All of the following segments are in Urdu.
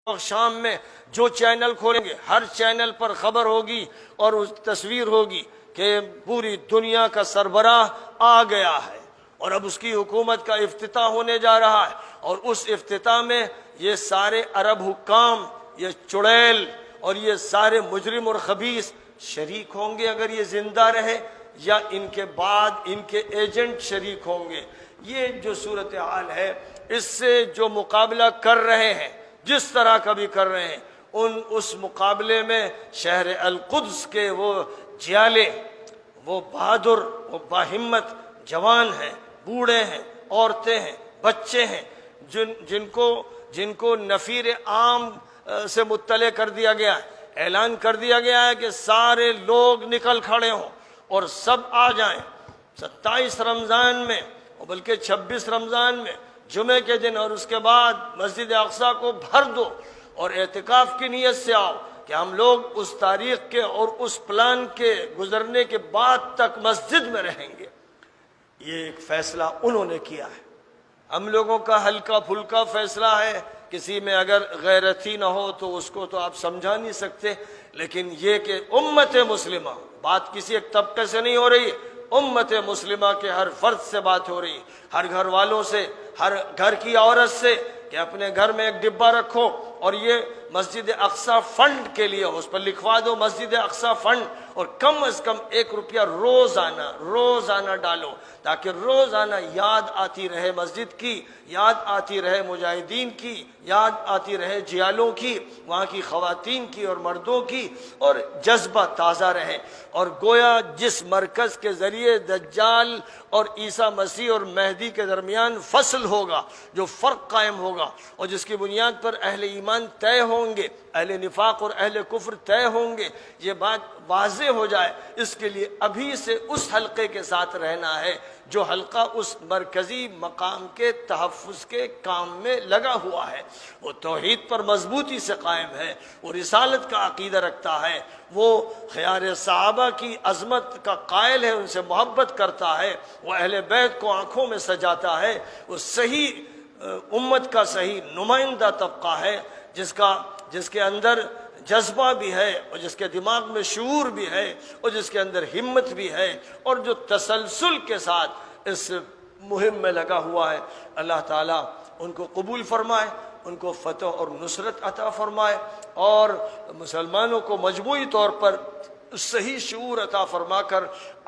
شام میں جو چینل کھولیں گے ہر چینل پر خبر ہوگی اور اس تصویر ہوگی کہ پوری دنیا کا سربراہ آ گیا ہے اور اب اس کی حکومت کا افتتاح ہونے جا رہا ہے، اور اس افتتاح میں یہ سارے عرب حکام، یہ چڑیل اور یہ سارے مجرم اور خبیث شریک ہوں گے اگر یہ زندہ رہے، یا ان کے بعد ان کے ایجنٹ شریک ہوں گے۔ یہ جو صورتحال ہے، اس سے جو مقابلہ کر رہے ہیں، جس طرح کا بھی کر رہے ہیں، اس مقابلے میں شہر القدس کے وہ جیالے، وہ بہادر، وہ باہمت جوان ہیں، بوڑھے ہیں، عورتیں ہیں، بچے ہیں، جن کو نفیر عام سے مطلع کر دیا گیا ہے، اعلان کر دیا گیا ہے کہ سارے لوگ نکل کھڑے ہوں اور سب آ جائیں 27 رمضان میں، بلکہ 26 رمضان میں جمعے کے دن، اور اس کے بعد مسجد اقصی کو بھر دو اور اعتکاف کی نیت سے آؤ کہ ہم لوگ اس تاریخ کے اور اس پلان کے گزرنے کے بعد تک مسجد میں رہیں گے۔ یہ ایک فیصلہ انہوں نے کیا ہے۔ ہم لوگوں کا ہلکا پھلکا فیصلہ ہے، کسی میں اگر غیرتی نہ ہو تو اس کو تو آپ سمجھا نہیں سکتے، لیکن یہ کہ امت مسلمہ، بات کسی ایک طبقے سے نہیں ہو رہی ہے، امت مسلمہ کے ہر فرد سے بات ہو رہی ہے، ہر گھر والوں سے، ہر گھر کی عورت سے، کہ اپنے گھر میں ایک ڈبہ رکھو اور یہ مسجد اقصی فنڈ کے لیے اس پر لکھوا دو مسجد اقصی فنڈ، اور کم از کم ₹1 روزانہ ڈالو، تاکہ روزانہ یاد آتی رہے مسجد کی، یاد آتی رہے مجاہدین کی، یاد آتی رہے جیالوں کی، وہاں کی خواتین کی اور مردوں کی، اور جذبہ تازہ رہے، اور گویا جس مرکز کے ذریعے دجال اور عیسیٰ مسیح اور مہدی کے درمیان فصل ہوگا، جو فرق قائم ہوگا، اور جس کی بنیاد پر اہل ایمان طے ہوں گے، اہل نفاق اور اہل کفر طے ہوں گے، یہ بات واضح ہو جائے، اس کے لیے ابھی سے اس حلقے کے ساتھ رہنا ہے جو حلقہ اس مرکزی مقام کے تحفظ کے کام میں لگا ہوا ہے۔ وہ توحید پر مضبوطی سے قائم ہے، وہ رسالت کا عقیدہ رکھتا ہے، وہ خیار صحابہ کی عظمت کا قائل ہے، ان سے محبت کرتا ہے، وہ اہل بیت کو آنکھوں میں سجاتا ہے، وہ صحیح امت کا صحیح نمائندہ طبقہ ہے، جس کے اندر جذبہ بھی ہے، اور جس کے دماغ میں شعور بھی ہے، اور جس کے اندر ہمت بھی ہے، اور جو تسلسل کے ساتھ اس مہم میں لگا ہوا ہے۔ اللہ تعالیٰ ان کو قبول فرمائے، ان کو فتح اور نصرت عطا فرمائے، اور مسلمانوں کو مجموعی طور پر صحیح شعور عطا فرما کر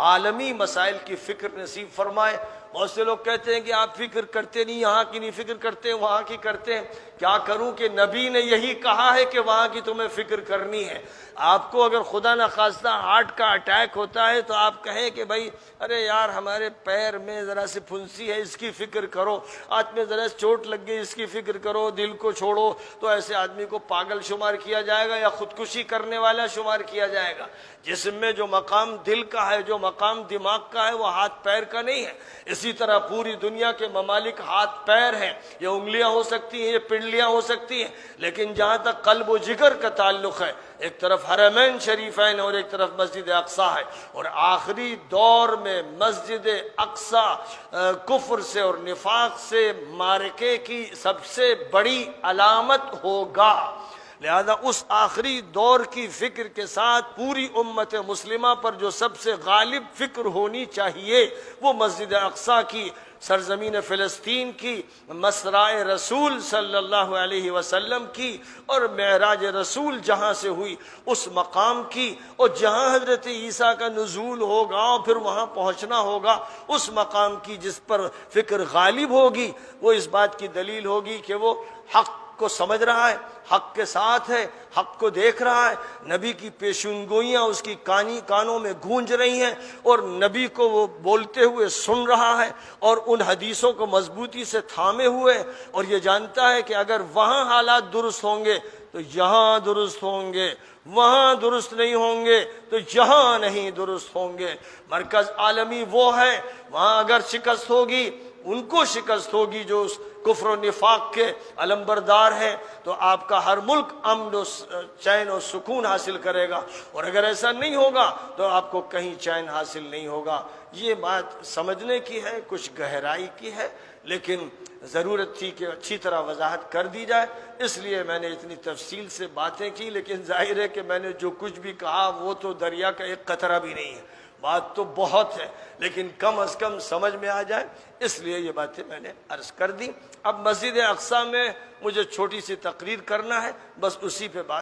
عالمی مسائل کی فکر نصیب فرمائے۔ بہت سے لوگ کہتے ہیں کہ آپ فکر کرتے نہیں، یہاں کی نہیں فکر کرتے، وہاں کی کرتے ہیں۔ کیا کروں کہ نبی نے یہی کہا ہے کہ وہاں کی تمہیں فکر کرنی ہے۔ آپ کو اگر خدا نخواستہ ہارٹ کا اٹیک ہوتا ہے تو آپ کہیں کہ بھائی ارے یار ہمارے پیر میں ذرا سی پھنسی ہے، اس کی فکر کرو، ہاتھ میں ذرا چوٹ لگ گئی، اس کی فکر کرو، دل کو چھوڑو، تو ایسے آدمی کو پاگل شمار کیا جائے گا یا خودکشی کرنے والا شمار کیا جائے گا۔ جسم میں جو مقام دل کا ہے، جو مقام دماغ کا ہے، وہ ہاتھ پیر کا نہیں ہے۔ اسی طرح پوری دنیا کے ممالک ہاتھ پیر ہیں، یہ انگلیاں ہو سکتی ہیں، یہ پنڈلیاں ہو سکتی ہیں، لیکن جہاں تک قلب و جگر کا تعلق ہے، ایک طرف حرمین شریفین اور ایک طرف مسجد اقصی ہے، اور آخری دور میں مسجد اقصی کفر سے اور نفاق سے معرکے کی سب سے بڑی علامت ہوگا۔ لہذا اس آخری دور کی فکر کے ساتھ پوری امت مسلمہ پر جو سب سے غالب فکر ہونی چاہیے وہ مسجد اقصی کی، سرزمین فلسطین کی، مسرع رسول صلی اللہ علیہ وسلم کی، اور معراج رسول جہاں سے ہوئی اس مقام کی، اور جہاں حضرت عیسیٰ کا نزول ہوگا اور پھر وہاں پہنچنا ہوگا، اس مقام کی جس پر فکر غالب ہوگی، وہ اس بات کی دلیل ہوگی کہ وہ حق کو سمجھ رہا ہے، حق کے ساتھ ہے، حق کو دیکھ رہا ہے، نبی کی پیشنگوئیاں اس کی کانوں میں گونج رہی ہیں، اور نبی کو وہ بولتے ہوئے سن رہا ہے، اور ان حدیثوں کو مضبوطی سے تھامے ہوئے، اور یہ جانتا ہے کہ اگر وہاں حالات درست ہوں گے تو یہاں درست ہوں گے، وہاں درست نہیں ہوں گے تو یہاں نہیں درست ہوں گے۔ مرکز عالمی وہ ہے، وہاں اگر شکست ہوگی ان کو شکست ہوگی جو اس کفر و نفاق کے علمبردار ہیں تو آپ کا ہر ملک امن و چین و سکون حاصل کرے گا، اور اگر ایسا نہیں ہوگا تو آپ کو کہیں چین حاصل نہیں ہوگا۔ یہ بات سمجھنے کی ہے، کچھ گہرائی کی ہے، لیکن ضرورت تھی کہ اچھی طرح وضاحت کر دی جائے، اس لیے میں نے اتنی تفصیل سے باتیں کی۔ لیکن ظاہر ہے کہ میں نے جو کچھ بھی کہا وہ تو دریا کا ایک قطرہ بھی نہیں ہے، بات تو بہت ہے، لیکن کم از کم سمجھ میں آ جائے اس لیے یہ باتیں میں نے عرض کر دی۔ اب مسجد اقصیٰ میں مجھے چھوٹی سی تقریر کرنا ہے، بس اسی پہ بات